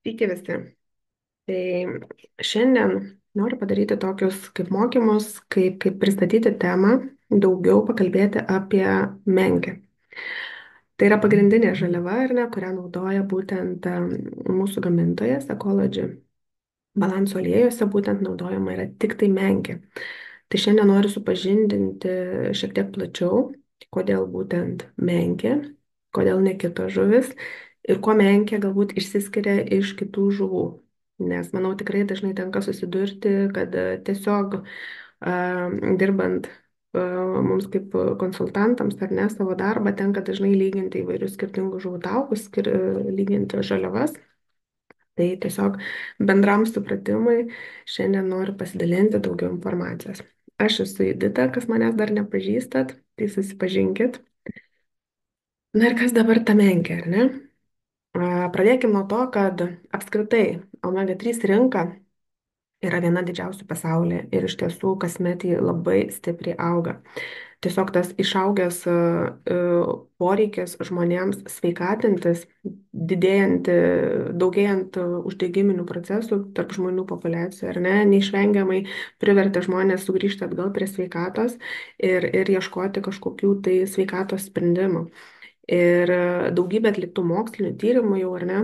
Sveiki visi. Tai šiandien noriu padaryti tokius kaip mokymus, kaip pristatyti temą, daugiau pakalbėti apie menkę. Tai yra pagrindinė žaliava, ar ne, kurią naudoja būtent mūsų gamintojas Ecology. Balanso aliejuose būtent naudojama yra tik tai menkė. Tai šiandien noriu supažindinti šiek tiek plačiau, kodėl būtent menkė, kodėl ne kitos žuvis ir kuo menkė galbūt išsiskiria iš kitų žuvų. Nes manau tikrai dažnai tenka susidurti, kad tiesiog dirbant mums kaip konsultantams ar ne savo darbą tenka dažnai lyginti įvairius skirtingus žuvų taukus, lyginti žaliavas. Tai tiesiog bendram supratimui šiandien noriu pasidalinti daugiau informacijos. Aš esu Edita, kas manęs dar nepažįstat, tai susipažinkit. Na ir kas dabar ta menkė, ar ne? Pradėkime nuo to, kad apskritai omega 3 rinka yra viena didžiausių pasaulyje ir iš tiesų kasmet ji labai stipriai auga. Tiesiog tas išaugęs poreikis žmonėms sveikatintis, daugėjant uždegiminių procesų tarp žmonių populiacijų, ar ne, neišvengiamai privertė žmonės sugrįžti atgal prie sveikatos ir ieškoti kažkokių tai sveikatos sprendimų. Ir daugybė atliktų mokslinių tyrimų jau, ar ne,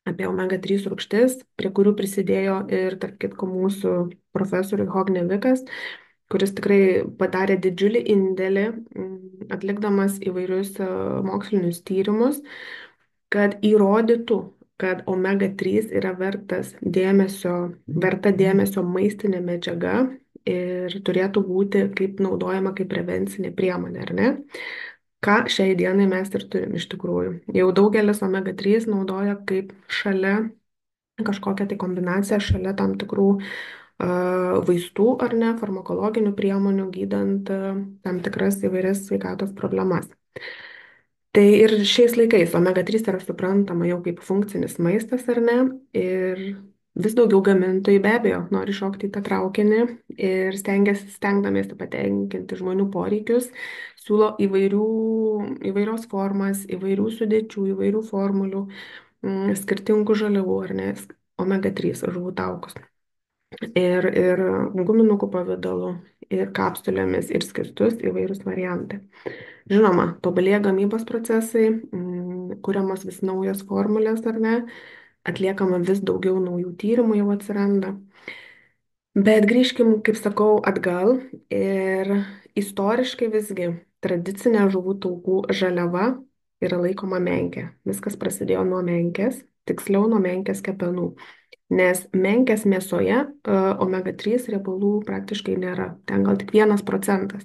apie omega 3 rūgštis, prie kurių prisidėjo ir, tarp kitko, mūsų profesorius Hognevikas, kuris tikrai padarė didžiulį indėlį, atlikdamas įvairius mokslinius tyrimus, kad įrodytų, kad omega 3 yra verta dėmesio maistinė medžiaga ir turėtų būti kaip naudojama kaip prevencinė priemonė, ar ne? Ką šiai dienai mes ir turim iš tikrųjų. Jau daugelis omega 3 naudoja kaip šalia kažkokią tai kombinaciją, šalia tam tikrų vaistų ar ne, farmakologinių priemonių, gydant tam tikras įvairias sveikatos problemas. Tai ir šiais laikais omega 3 yra suprantama jau kaip funkcinis maistas ar ne, ir vis daugiau gamintojų be abejo nori šokti į tą traukinį ir stengdamiesi patenkinti žmonių poreikius, siūlo įvairios formas, įvairių sudėčių, įvairių formulių, skirtingų žaliavų ar ne, omega 3 žuvų taukus. Ir guminukų pavidalu, ir kapsulėmis, ir skirtus įvairūs variantai. Žinoma, tobulėja gamybos procesai, kuriamos vis naujos formulės ar ne, atliekama vis daugiau naujų tyrimų jau atsiranda. Bet grįžkim, kaip sakau, atgal ir istoriškai visgi tradicinė žuvų taukų žaliava yra laikoma menkė. Viskas prasidėjo nuo menkės, tiksliau nuo menkės kepenų. Nes menkės mėsoje omega 3 riebalų praktiškai nėra, ten gal tik 1%.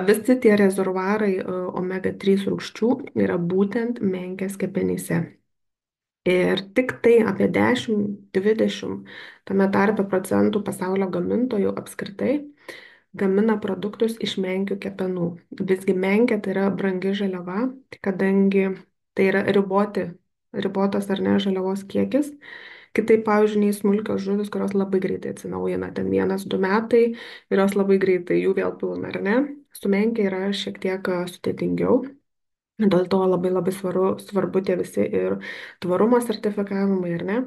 Visi tie rezervuarai omega 3 rūgščių yra būtent menkės kepenyse. Ir tik tai apie 10-20 tame tarpe procentų pasaulio gamintojų apskritai gamina produktus iš menkių kepenų. Visgi menkė tai yra brangi žaliava, kadangi tai yra ribotas ar ne žaliavos kiekis. Kitaip, pavyzdžiui, nei smulkios žuvis, kurios labai greitai atsinaujina, ten 1-2 metai ir jos labai greitai jų vėl pilna, ar ne? Su menkė yra šiek tiek sudėtingiau. Dėl to labai labai svarbu tie visi ir tvarumo sertifikavimai, ar ne?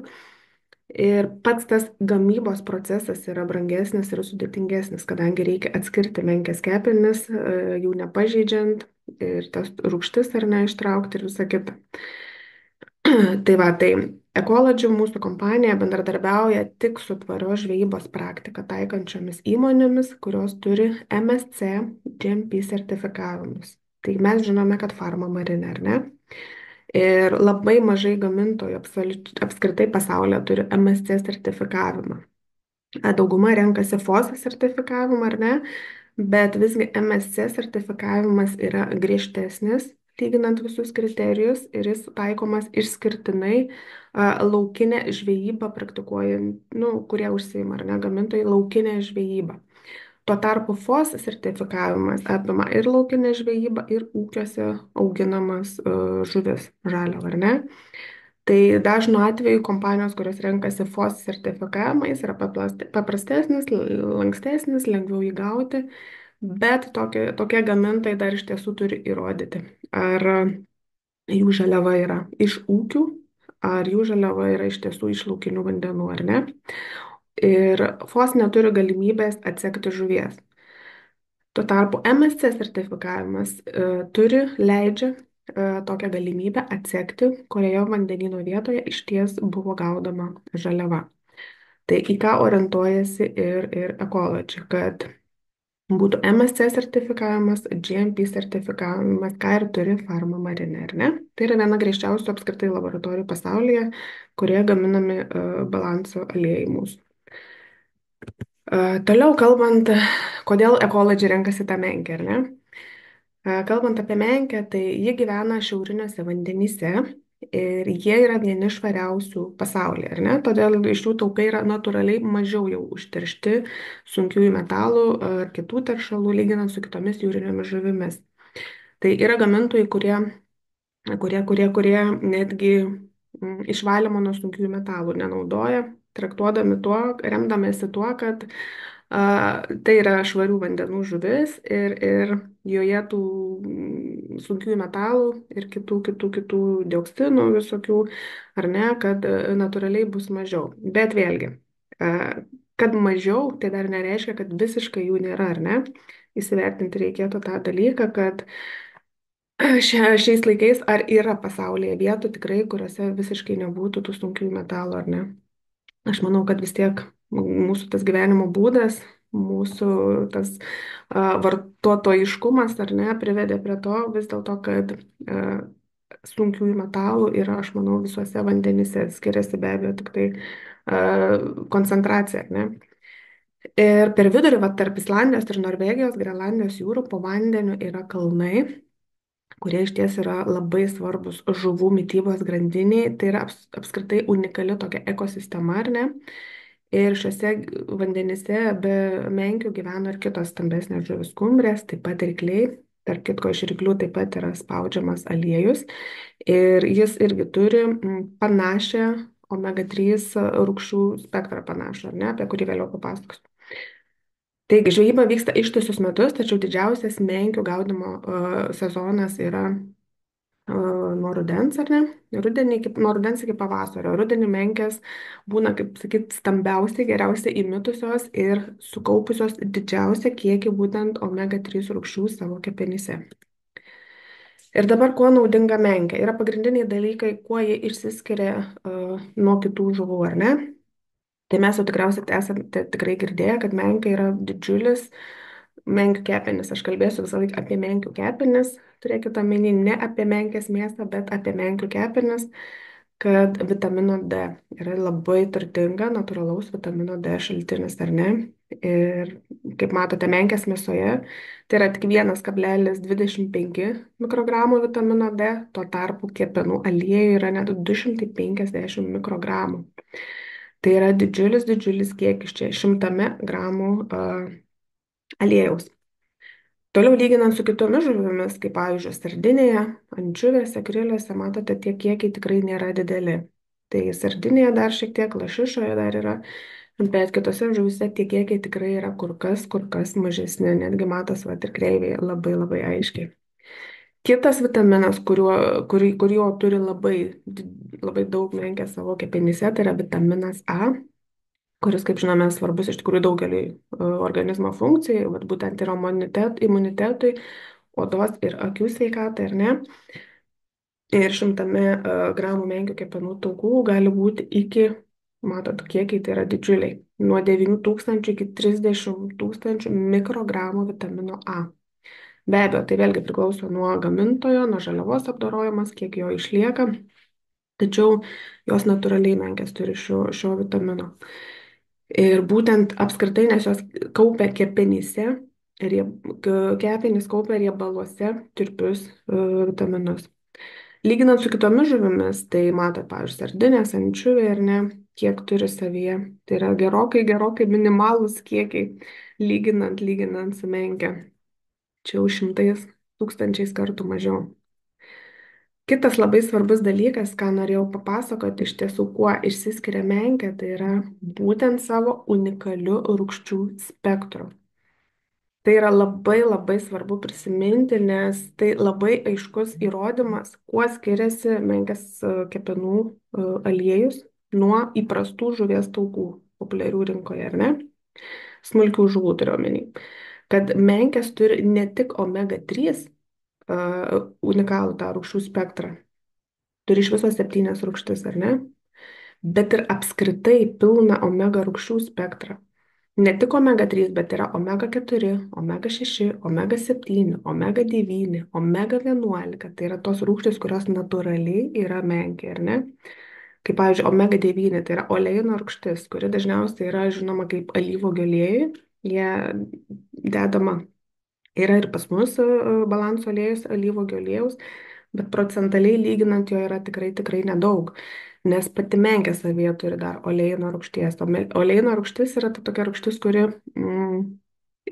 Ir pats tas gamybos procesas yra brangesnis ir sudėtingesnis, kadangi reikia atskirti menkės kepenis, jų nepažeidžiant ir tas rūgštis ar ne ištraukti ir visą kitą. Tai va, tai Ecology mūsų kompanija bendradarbiauja tik su tvarios žvejybos praktiką taikančiomis įmonėmis, kurios turi MSC GMP sertifikavimus. Tai mes žinome, kad Pharma Marine, ar ne? Ir labai mažai gamintojų apskritai pasaulyje turi MSC sertifikavimą. Dauguma renkasi FOSA sertifikavimą, ar ne? Bet visgi MSC sertifikavimas yra griežtesnis, lyginant visus kriterijus, ir jis taikomas išskirtinai laukinę žvejybą praktikuojant, kurie užsiima, ar ne, gamintojai laukinę žvejybą. Tuo tarpu FOS sertifikavimas apima ir laukinę žvejybą, ir ūkiuose auginamas žuvis žaliavą, ar ne? Tai dažnu atveju kompanijos, kurios renkasi FOS sertifikavimą, jis yra paprastesnis, lankstesnis, lengviau įgauti, bet tokie gamintojai dar iš tiesų turi įrodyti, ar jų žaliava yra iš ūkių, ar jų žaliava yra iš tiesų iš laukinių vandenų ar ne. Ir FOS neturi galimybės atsekti žuvies. Tuo tarpu MSC sertifikavimas leidžia tokią galimybę atsekti, kurioje vandenyno vietoje išties buvo gaudoma žaliava. Tai į ką orientuojasi ir Ecology, kad būtų MSC sertifikavimas, GMP sertifikavimas, ką ir turi Pharma Marine, ar ne? Tai yra viena griežčiausių apskritai laboratorijų pasaulyje, kurioje gaminami balanso aliejai mūsų. Toliau kalbant, kodėl Ecology renkasi tą menkę, ar ne? Kalbant apie menkę, tai ji gyvena šiauriniuose vandenyse ir jie yra vieni švariausių pasaulyje, ar ne? Todėl iš jų taukai yra natūraliai mažiau jau užteršti sunkiųjų metalų ar kitų teršalų lyginant su kitomis jūrinėmis žuvimis. Tai yra gamintojai, kurie netgi išvalymo nuo sunkiųjų metalų nenaudoja, traktuodami tuo, remdamėsi tuo, kad tai yra švarių vandenų žuvis ir joje tų sunkiųjų metalų ir kitų dioksinų visokių, ar ne, kad natūraliai bus mažiau. Bet vėlgi, kad mažiau, tai dar nereiškia, kad visiškai jų nėra, ar ne? Įsivertinti reikėtų tą dalyką, kad šiais laikais ar yra pasaulyje vietų tikrai, kuriuose visiškai nebūtų tų sunkiųjų metalų, ar ne? Aš manau, kad vis tiek mūsų tas gyvenimo būdas, mūsų tas vartotojiškumas, ar ne, privedė prie to vis dėlto, kad sunkiųjų metalų yra, aš manau, visuose vandenyse, skiriasi be abejo tik tai koncentracija, ar ne? Ir per vidurį, va, tarp Islandijos ir Norvegijos, Grenlandijos jūrų po vandeniu yra kalnai, kurie iš ties yra labai svarbus žuvų mytybos grandiniai. Tai yra apskritai unikali tokia ekosistema, ar ne? Ir šiuose vandenyse be menkių gyvena ir kitos stambesnės žuvis skumbrės, taip pat rykliai. Tarp kitko, iš ryklių taip pat yra spaudžiamas aliejus. Ir jis irgi turi panašią omega-3 rūgščių spektrą panašų, ar ne, apie kurį vėliau papasakosiu. Taigi, žvejyba vyksta ištisus metus, tačiau didžiausias menkių gaudimo sezonas yra nuo rudens, ar ne? Nuo rudens iki pavasario. Rudenį menkės būna, kaip sakyt, stambiausiai, geriausiai įmitusios ir sukaupusios didžiausią kiekį būtent omega-3 rūgščių savo kepenyse. Ir dabar, kuo naudinga menkė? Yra pagrindiniai dalykai, kuo jie išsiskiria nuo kitų žuvų, ar ne? Tai mes jau tikriausiai esate tikrai girdėję, kad menkė yra didžiulis menkių kepenis. Aš kalbėsiu visą laiką apie menkių kepenis. Turėkite omeny ne apie menkės mėsą, bet apie menkių kepenis, kad vitamino D yra labai turtinga natūralaus vitamino D šaltinis, ar ne? Ir kaip matote, menkės mėsoje tai yra tik 1,25 mikrogramų vitamino D, tuo tarpu kepenų aliejų yra net 250 mikrogramų. Tai yra didžiulis kiekis čia 100 gramų aliejaus. Toliau lyginant su kitomis žuvimis, kaip pavyzdžiui, sardinėje, ančiuvėse, krilėse, matote, tie kiekiai tikrai nėra dideli. Tai sardinėje dar šiek tiek, lašišoje dar yra, bet kitose žuvise tie kiekiai tikrai yra kur kas mažesni, netgi matos va ir kreivėje labai aiškiai. Kitas vitaminas, kurio turi labai daug menkė savo kepenyse, tai yra vitaminas A, kuris, kaip žinome, svarbus iš tikrųjų daugeliui organizmo funkcijai, vat būtent yra imunitetui, odos ir akių sveikatai, ar ne? Ir 100 gramų menkių kepenų taukų gali būti iki, matot, kiekiai tai yra didžiuliai, nuo 9 000 iki 30 000 mikrogramų vitamino A. Be abejo, tai vėlgi priklauso nuo gamintojo, nuo žaliavos apdorojimas, kiek jo išlieka, tačiau jos natūraliai menkės turi šio vitamino. Ir būtent apskritai, nes jos kaupia kepenyse, kepenys kaupia riebaluose tirpius vitaminus. Lyginant su kitomis žuvimis, tai matot, pavyzdžiui, sardinės, ančiuvė ir ne, kiek turi savyje. Tai yra gerokai minimalūs kiekiai, lyginant su menkė. Čia jau 100 000 kartų mažiau. Kitas labai svarbus dalykas, ką norėjau papasakoti, iš tiesų, kuo išsiskiria menkė, tai yra būtent savo unikaliu rūgščių spektru. Tai yra labai labai svarbu prisiminti, nes tai labai aiškus įrodymas, kuo skiriasi menkės kepenų aliejus nuo įprastų žuvies taukų populiarių rinkoje, ar ne? Smulkių žuvų turiu omeny. Kad menkės turi ne tik omega 3 unikalų tą rūgščių spektrą, turi iš viso 7 rūgštis, ar ne? Bet ir apskritai pilną omega rūgščių spektrą. Ne tik omega 3, bet yra omega 4, omega 6, omega 7, omega 9, omega 11. Tai yra tos rūgštys, kurios natūraliai yra menkė, ar ne? Kaip pavyzdžiui, omega 9, tai yra oleino rūgštis, kuri dažniausiai yra žinoma kaip alyvuogių aliejai. Jie dedama, yra ir pas mus balanso aliejus, alyvuogių aliejus, bet procentaliai lyginant jo yra tikrai, tikrai nedaug, nes pati menkė savyje turi dar oleino rūgšties. Oleino rūgštis yra ta tokia rūgštis, kuri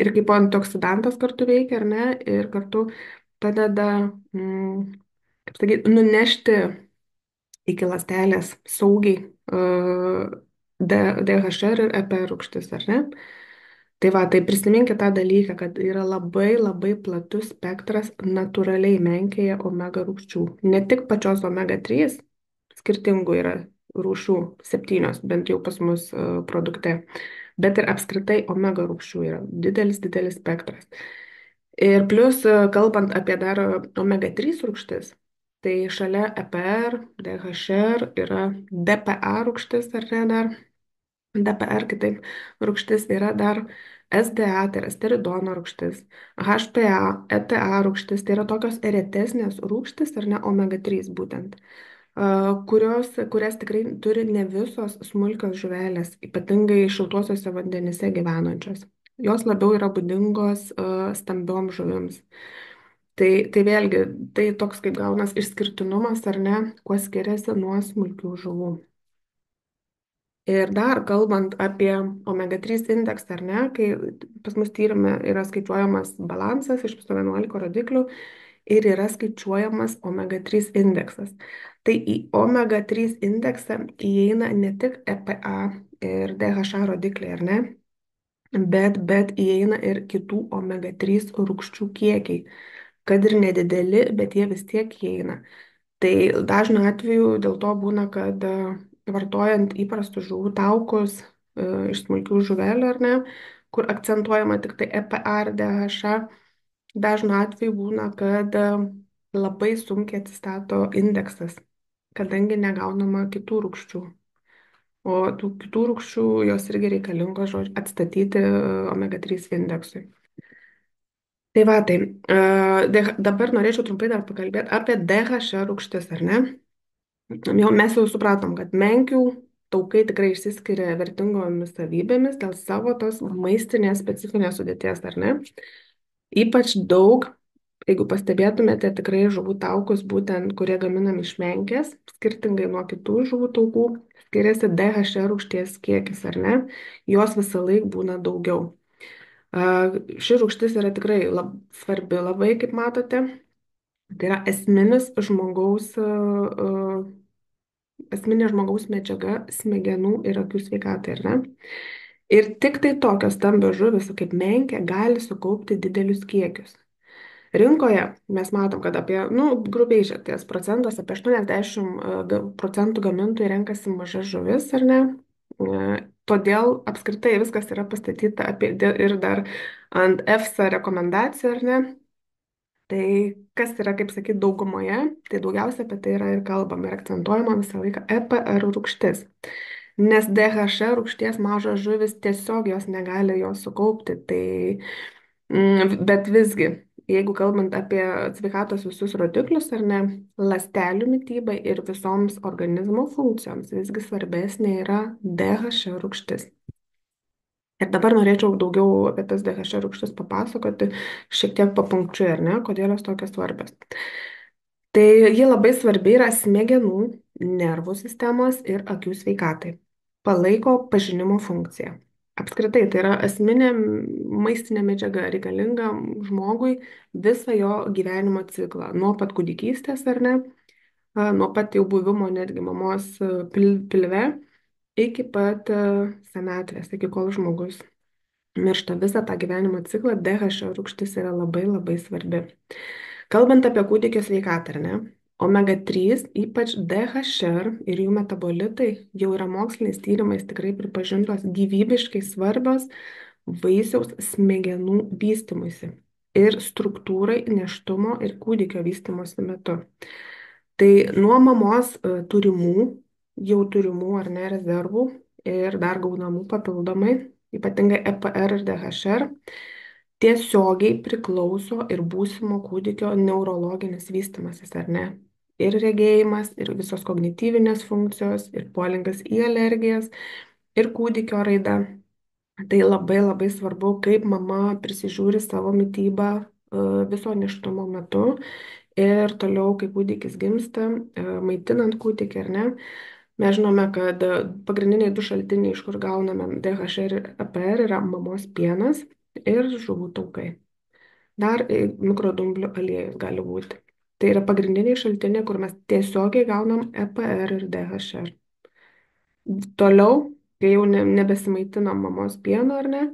ir kaip antioksidantas kartu veikia, ar ne, ir kartu padeda, kaip sakyti, nunešti iki ląstelės saugiai DHR ir EP rūgštis, ar ne? Tai va, tai prisiminkite tą dalyką, kad yra labai labai platus spektras natūraliai menkėje omega rūgščių. Ne tik pačios omega 3, skirtingų yra rūšių, 7, bent jau pas mus produkte, bet ir apskritai omega rūgščių yra didelis, didelis spektras. Ir plus, kalbant apie dar omega 3 rūgštis, tai šalia EPR, DHR yra DPA rūgštis, ar ne dar? DPR kitaip rūgštis yra dar SDA, tai yra steridono rūgštis, HPA, ETA rūgštis, tai yra tokios retesnės rūgštis, ar ne omega 3 būtent, kurias tikrai turi ne visos smulkios žuvelės, ypatingai šiltuosiuose vandenyse gyvenančios. Jos labiau yra būdingos stambiom žuvims. Tai vėlgi, tai toks kaip gaunas išskirtinumas, ar ne, kuo skiriasi nuo smulkių žuvų. Ir dar kalbant apie omega 3 indeksą, ar ne, kai pas mus tyrimė yra skaičiuojamas balansas iš viso 11 rodiklių ir yra skaičiuojamas omega 3 indeksas. Tai į omega 3 indeksą įeina ne tik EPA ir DHA rodikliai, ar ne, bet įeina ir kitų omega 3 rūgščių kiekiai, kad ir nedideli, bet jie vis tiek įeina. Tai dažnu atveju dėl to būna, kad vartojant įprastus žuvų taukus iš smulkių žuvelių, ar ne, kur akcentuojama tik tai EPA ir DHA, dažnu atveju būna, kad labai sunkiai atsistato indeksas, kadangi negaunama kitų rūgščių. O tų kitų rūgščių jos irgi reikalingos, žodžiu, atstatyti omega 3 indeksui. Tai va, tai dabar norėčiau trumpai dar pakalbėti apie DHA rūgštis, ar ne? Mes jau supratom, kad menkių taukai tikrai išsiskiria vertingomis savybėmis dėl savo tos maistinės specifinės sudėties, ar ne? Ypač daug, jeigu pastebėtumėte, tikrai žuvų taukus, būtent kurie gaminami iš menkės, skirtingai nuo kitų žuvų taukų, skiriasi DHA rūgšties kiekis, ar ne? Jos visą laiką būna daugiau. Ši rūgštis yra tikrai svarbi labai, kaip matote. Tai yra esminė žmogaus medžiaga smegenų ir akių sveikatai, ar ne? Ir tik tai tokios stambios žuvys kaip menkė gali sukaupti didelius kiekius. Rinkoje mes matom, kad apie, grubiai šiek procentas, apie 80% gamintojų renkasi mažas žuvis, ar ne? Todėl apskritai viskas yra pastatyta ir dar ant EFSA rekomendacijų, ar ne? Tai kas yra, kaip sakyti, daugumoje, tai daugiausia apie tai yra ir kalbama ir akcentuojama visą laiką EPR rūgštis. Nes DHA rūgšties mažos žuvis tiesiog jos negali jos sukaupti. Bet visgi, jeigu kalbant apie sveikatos visus rodiklius ar ne, ląstelių mitybai ir visoms organizmo funkcijoms visgi svarbesnė yra DHA rūgštis. Ir dabar norėčiau daugiau apie tas DHA rūgštis papasakoti, šiek tiek papunkčiui, ar ne, kodėl jos tokios svarbios. Tai ji labai svarbi yra smegenų, nervų sistemos ir akių sveikatai. Palaiko pažinimo funkciją. Apskritai, tai yra esminė maistinė medžiaga reikalinga žmogui visą jo gyvenimo ciklą. Nuo pat kūdikystės, ar ne, nuo pat jau buvimo netgi mamos pilve iki pat senatvės, iki kol žmogus miršta visą tą gyvenimo ciklą, DHA rūgštis yra labai labai svarbi. Kalbant apie kūdikio sveikatą, ar ne? Omega 3, ypač DHR ir jų metabolitai jau yra moksliniais tyrimais tikrai pripažintos gyvybiškai svarbios vaisiaus smegenų vystymuisi ir struktūrai nėštumo ir kūdikio vystymosi metu. Tai nuo mamos jau turimų ar ne rezervų ir dar gaunamų papildomai, ypatingai EPR ir DHR, tiesiogiai priklauso ir būsimo kūdikio neurologinis vystymasis, ar ne? Ir regėjimas, ir visos kognityvinės funkcijos, ir polinkis į alergijas, ir kūdikio raida. Tai labai labai svarbu, kaip mama prisižiūri savo mitybą viso nėštumo metu ir toliau, kai kūdikis gimsta, maitinant kūdikį ar ne. Mes žinome, kad pagrindiniai du šaltiniai, iš kur gauname DHR ir EPR, yra mamos pienas ir žuvų taukai. Dar mikrodumblių aliejus gali būti. Tai yra pagrindiniai šaltiniai, kur mes tiesiogiai gaunam EPR ir DHR. Toliau, kai jau nebesimaitinam mamos pieno ar ne,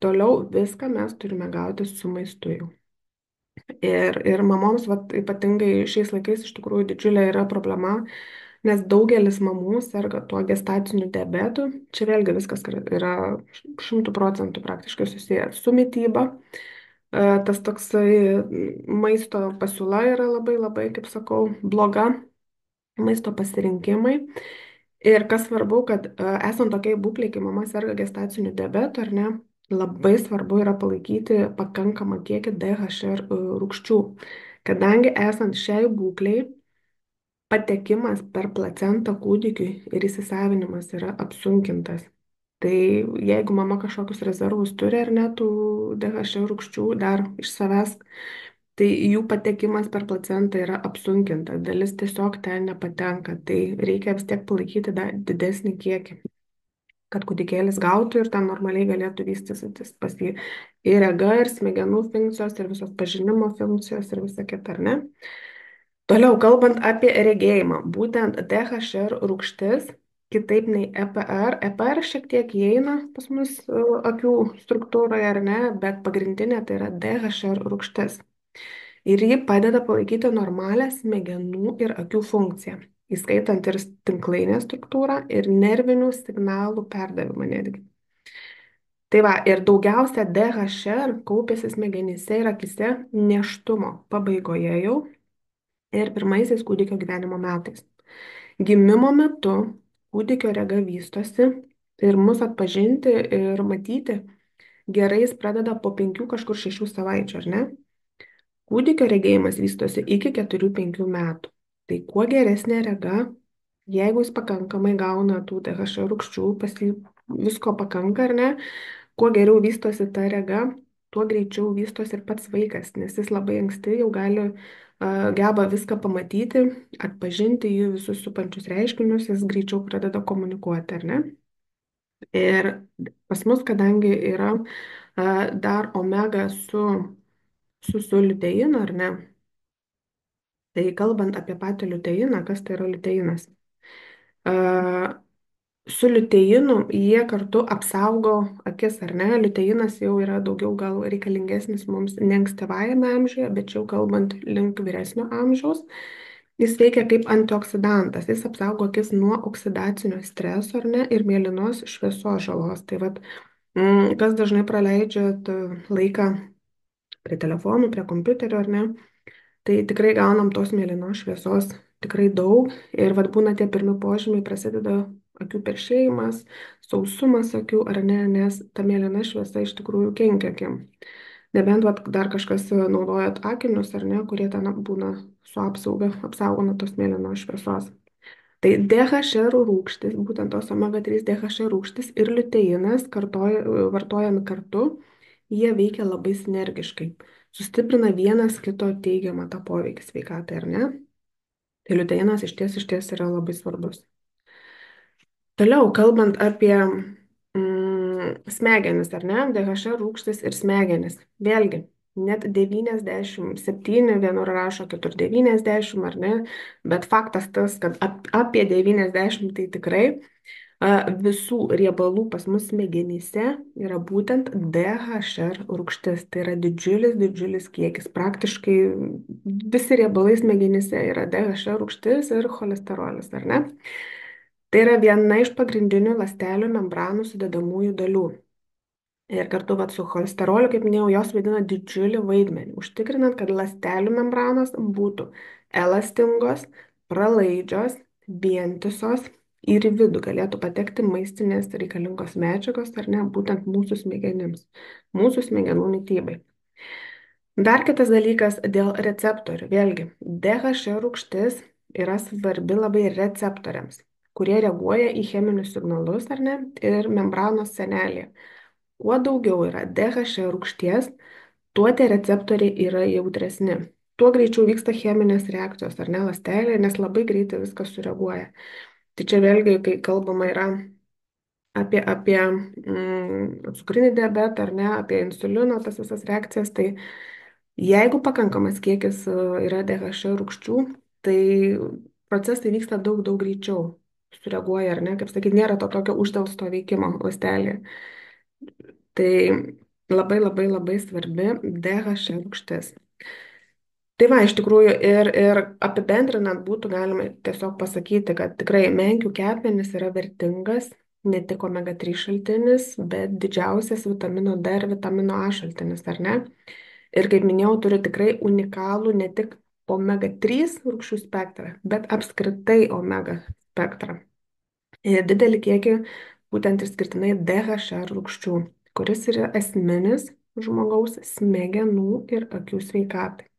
toliau viską mes turime gauti su maistu jau. Ir mamoms, vat, ypatingai šiais laikais, iš tikrųjų didžiulė yra problema, nes daugelis mamų serga tuo gestaciniu diabetu. Čia vėlgi viskas yra 100% praktiškai susijęs su mityba. Tas toksai maisto pasiūla yra labai labai, kaip sakau, bloga, maisto pasirinkimai. Ir kas svarbu, kad esant tokiai būklei, kai mama serga gestaciniu diabetu, ar ne, labai svarbu yra palaikyti pakankamą kiekį DHR rūgščių, kadangi esant šiai būklei, patekimas per placentą kūdikiui ir įsisavinimas yra apsunkintas. Tai jeigu mama kažkokius rezervus turi ar ne tų DHR rūgščių dar iš savęs, tai jų patekimas per placentą yra apsunkintas, dalis tiesiog ten nepatenka, tai reikia vis tiek palaikyti didesnį kiekį, kad kūdikėlis gautų ir ten normaliai galėtų vystytis pas jį ir rega, ir smegenų funkcijos, ir visos pažinimo funkcijos, ir visa kita, ar ne? Toliau, kalbant apie regėjimą, būtent DHR rūgštis, kitaip nei EPR šiek tiek įeina pas mus akių struktūroje, ar ne, bet pagrindinė tai yra DHR rūgštis. Ir ji padeda palaikyti normalią smegenų ir akių funkciją, įskaitant ir tinklainės struktūrą ir nervinių signalų perdavimą netgi. Tai va, ir daugiausia DHR kaupiasi smegenyse ir akise nėštumo pabaigoje jau ir pirmaisiais kūdikio gyvenimo metais. Gimimo metu kūdikio rega vystosi ir mus atpažinti ir matyti gerai jis pradeda po 5 kažkur 6 savaičių, ar ne? Kūdikio regėjimas vystosi iki 4-5 metų. Tai kuo geresnė rega, jeigu jis pakankamai gauna tų DHR rūgščių, visko pakanka, ar ne, kuo geriau vystosi ta rega, tuo greičiau vystosi ir pats vaikas, nes jis labai anksti jau geba viską pamatyti, atpažinti jų visus supančius reiškinius, jis greičiau pradeda komunikuoti, ar ne? Ir pas mus, kadangi yra dar omega su liuteinu, ar ne? Tai kalbant apie patį liuteiną, kas tai yra liuteinas? Su liuteinu jie kartu apsaugo akis, ar ne? Liuteinas jau yra daugiau gal reikalingesnis mums ne ankstyvajame amžiuje, bet jau kalbant link vyresnio amžiaus. Jis veikia kaip antioksidantas, jis apsaugo akis nuo oksidacinio streso, ar ne, ir mėlynos šviesos žalos. Tai vat, kas dažnai praleidžiat laiką prie telefonų, prie kompiuterio, ar ne, tai tikrai gaunam tos mėlynos šviesos tikrai daug ir vat būna tie pirmi požymiai, prasideda akių peršėjimas, sausumas akių, ar ne, nes ta mėlyna šviesa iš tikrųjų kenkia akim. Nebent vat, dar kažkas naudojat akinius, ar ne, kurie ten būna su apsaugo nuo tos mėlynos šviesos. Tai DHR rūgštis, būtent tos omega 3 DHR rūgštis ir liuteinas vartojami kartu, jie veikia labai sinergiškai. Sustiprina vienas kito teigiamą tą poveikį sveikatai, ar ne? Tai liuteinas iš ties yra labai svarbus. Toliau, kalbant apie smegenis, ar ne? DHR rūgštis ir smegenis. Vėlgi, net 97, vienur rašo, kitur 90, ar ne? Bet faktas tas, kad apie 90 tai tikrai Visų riebalų pas mus smegenyse yra būtent DHR rūgštis. Tai yra didžiulis, didžiulis kiekis. Praktiškai visi riebalai smegenyse yra DHR rūgštis ir cholesterolis, ar ne? Tai yra viena iš pagrindinių ląstelių membranų sudedamųjų dalių. Ir kartu vat, su cholesteroliu, kaip minėjau, jos vaidina didžiulį vaidmenį, užtikrinant, kad ląstelių membranos būtų elastingos, pralaidžios, vientisos ir į vidų galėtų patekti maistinės reikalingos medžiagos, ar ne, būtent mūsų smegenims, mūsų smegenų mitybai. Dar kitas dalykas dėl receptorių. Vėlgi, DHR rūgštis yra svarbi labai receptoriams, kurie reaguoja į cheminius signalus, ar ne, ir membranos senelėje. Kuo daugiau yra DHR rūgšties, tuo tie receptoriai yra jautresni. Tuo greičiau vyksta cheminės reakcijos, ar ne, ląstelėje, nes labai greitai viskas sureaguoja. Tai čia vėlgi, kai kalbama yra apie cukrinį diabetą, ar ne, apie insulino, tas visas reakcijas, tai jeigu pakankamas kiekis yra DHR rūgščių, tai procesai vyksta daug, daug greičiau. Sureaguoja, ar ne, kaip sakyti, nėra to tokio uždelsto veikimo ląstelėje. Tai labai labai labai svarbi DHR rūgštis. Tai va, iš tikrųjų ir apibendrinant būtų galima tiesiog pasakyti, kad tikrai menkių kepenys yra vertingas, ne tik omega 3 šaltinis, bet didžiausias vitamino D ir vitamino A šaltinis, ar ne? Ir kaip minėjau, turi tikrai unikalų ne tik omega 3 rūgščių spektrą, bet apskritai omega spektrą. Ir didelį kiekį būtent išskirtinai DHR rūgščių, kuris yra esminis žmogaus smegenų ir akių sveikatai.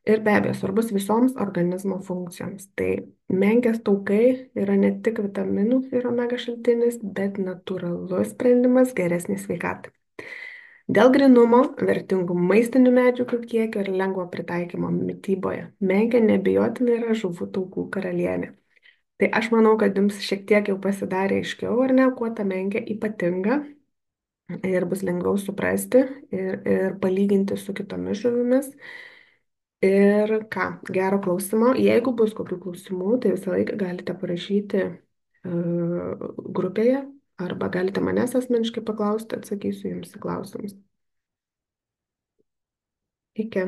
Ir be abejo, svarbus visoms organizmo funkcijoms. Tai menkės taukai yra ne tik vitaminų ir omega šaltinis, bet natūralus sprendimas geresnį sveikatą. Dėl grinumo, vertingų maistinių medžiagų kiekio ir lengvo pritaikymo mityboje, menkė neabejotinai yra žuvų taukų karalienė. Tai aš manau, kad jums šiek tiek jau pasidarė aiškiau, ar ne, kuo ta menkė ypatinga ir bus lengviau suprasti ir palyginti su kitomis žuvimis. Ir ką, gero klausimo. Jeigu bus kokių klausimų, tai visą laiką galite parašyti grupėje arba galite manęs asmeniškai paklausti, atsakysiu jums į klausimus. Iki.